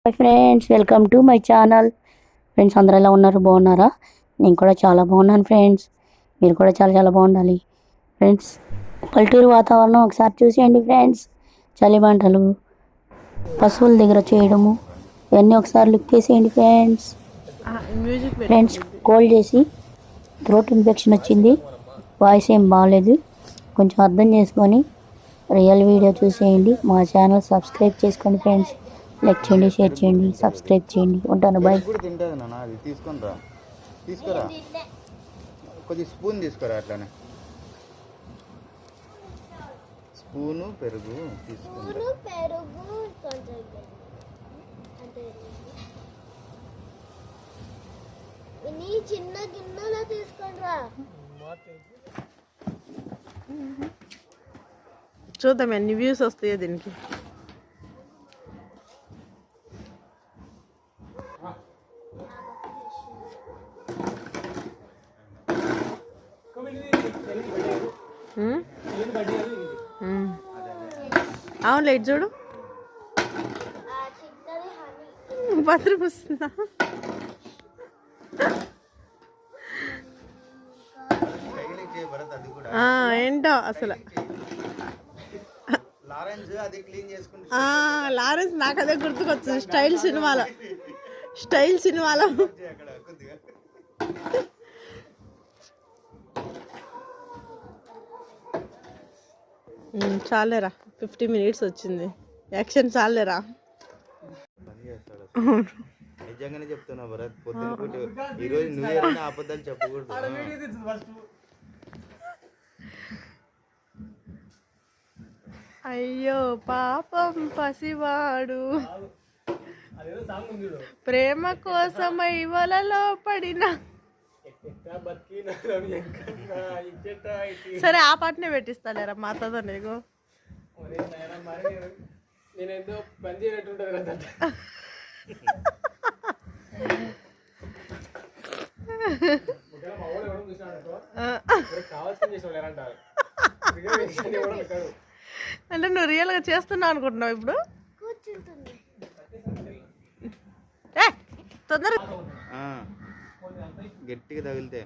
Hi friends, welcome to my channel. Friends అందరూ ఎలా ఉన్నారు? బాగున్నారా? నేను కూడా చాలా బాగున్నాను ఫ్రెండ్స్. మీరు కూడా చాలా చాలా బాగుండాలి ఫ్రెండ్స్. పల్లెటూరు వాతావరణం ఒకసారి చూసేయండి ఫ్రెండ్స్. చలిమంటలు, పశువుల దగ్గర చేయడము, ఇవన్నీ ఒకసారి లుక్ వేసేయండి ఫ్రెండ్స్. ఫ్రెండ్స్ కోల్డ్ చేసి థ్రోట్ ఇన్ఫెక్షన్ వచ్చింది, వాయిస్ ఏం బాగాలేదు, కొంచెం అర్థం చేసుకొని రియల్ వీడియో చూసేయండి. మా ఛానల్ సబ్స్క్రైబ్ చేసుకోండి ఫ్రెండ్స్. లైక్ చేయండి, షేర్ చేయండి, సబ్స్క్రైబ్ చేయండి. ఉంటాను, బాయ్. తింటుంది నాన్న, అది తీసుకొని రా, తీసుకురా, కొద్ది స్పూన్ తీసుకురా, అట్లానే స్పూను పెరుగు తీసుకుంటా. చిన్న గిన్నెలో తీసుకొని రా. చూద్దాం ఎన్ని వ్యూస్ వస్తాయో దీనికి. అవును, లైట్ చూడు, బతులు వస్తుందా? ఏంటో అసలు లారెన్స్ నాకు అదే గుర్తుకొచ్చింది. స్టైల్ సినిమాలో చాలేరా, 50 minutes వచ్చింది. యాక్షన్ చాలేరా. నిజంగానే చెప్తున్నా భరత్, పొద్దున పూట ఈరోజు న్యూ ఇయర్ అని అబద్ధాలు చెప్పకూడదు. అయ్యో పాపం పసివాడు ప్రేమ కోసమై వలలో పడిన. సరే ఆ పాటనే పెట్టిస్తాలేరా మాతతో నీకు. అంటే నువ్వు రియల్గా చేస్తున్నావు అనుకుంటున్నావు ఇప్పుడు? గట్టిగా తగిలితే